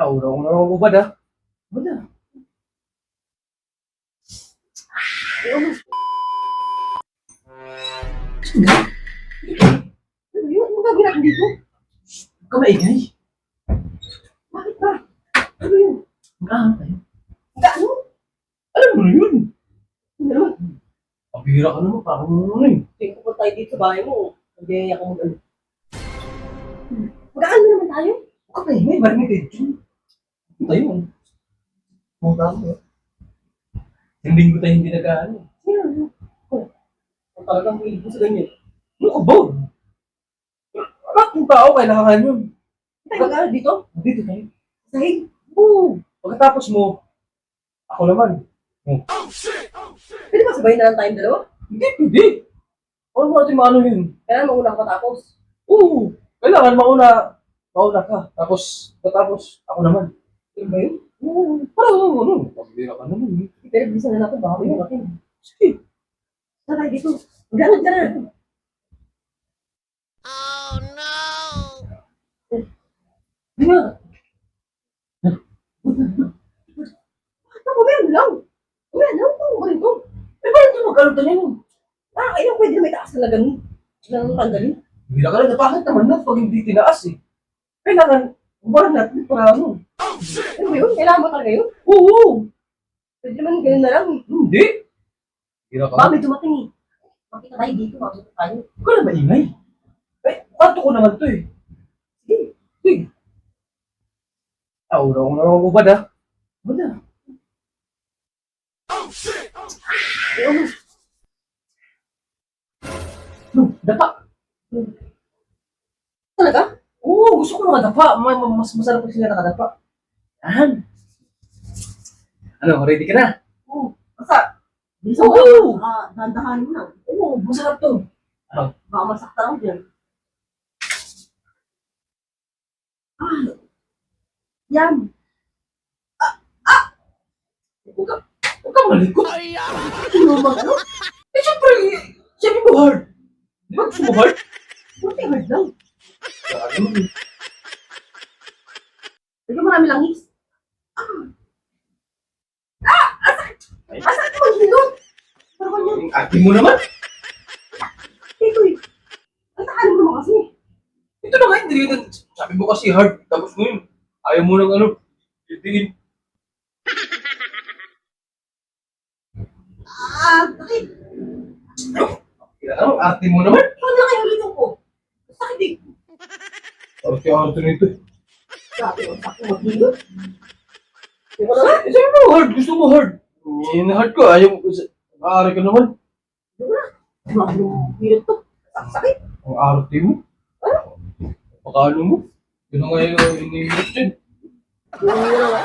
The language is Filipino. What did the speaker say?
Nauna ko na lang ubad ha. Ubad na. Ano? Ano yun? Ano gagawin natin dito? Huwag ka maingay. Bakit ba? Ano yun? Mag-ahang tayo. Ano? Alam mo na yun. Ano naman? Pabira ka naman. Parang ano eh. Tingko po tayo dito sa bahay mo. Hindi ako mag-ano. Mag-ano naman tayo? Huwag ka maingay. Marimay kayo dyan. Tayo. Punta mo. Yung linggo tayo hindi nag-ano. Sino? Kung talagang hilig mo sa ganyan. Ano ka ba? Bakit yung tao kailangan yun? Mag-ano dito? Dito tayo. Sahig? Oo. Pagkatapos mo, ako naman. Pwede ba sabayin na lang tayong dalawa? Hindi. Ano mo natin maano yun? Kailangan mauna ka matapos. Oo. Kailangan mauna ka. Tapos, ako naman. Ano ba yun? Oo. Parang ano. Pabira ka naman. Pero bisa na natin. Baka yun natin. Sige. Saan tayo dito? Mag-ano ka na? Hindi nga. Bakit ba? Umayan lang. Umayan lang. Ano ba ito? Eh, bakit ito mag-alta niya nun? Ayun, pwede na may taas na ganun. Ganun tanggalin. Bira ka lang. Bakit naman na pag hindi tinaas eh? Kailangan, ubaran natin para ano. Ano ba yun? Kailangan mo talaga yun? Oo. Pwede naman ganun na lang. Hindi. Bira ka. Baka may dumating eh. Makita tayo dito. Makita tayo. Huwag ka na maingay. Eh, kanto ko naman to eh. Sige. Aura ko na lang ubad ha. Ubad na. Ano? Dapa. Talaga? Oo, gusto ko mga dapa. Mas masarap pag sila nakadapa. Yan. Ano, ready ka na? Oo. Basta. Bisa mo. Oo. Dandahan mo na. Oo, masarap to. Ano? Baka masakta ako dyan. Yan. Huwag ka malikot. Ano bang ano? Eh, siyempre mo hard. Di ba gusto mo hard? Buti hard lang. Ano? Hindi marami langis. Masakit mo hilot. Pero kanya. Yung ate mo naman. Ito eh. Ang takan mo naman kasi. Ito na nga, hindi ka. Sabi mo kasi hard. Tapos ngayon, ayaw mo ng ano. Titingin. Sakit. Ano, ate mo naman. Ano na kayo ulit ko? Sakit eh. Arte-arte nito. Sabi ko, sakit mo hilot. Di ba naman? Eh, sabi mo hard. Gusto mo hard. Yung hard ko, ayaw mo. Maaari ka naman. Di ba na? Grabe yung hilot to. Sakit. Ang arte mo. Ano? Pakano mo. Yun na nga yung inihirit dyan. Ano na nga?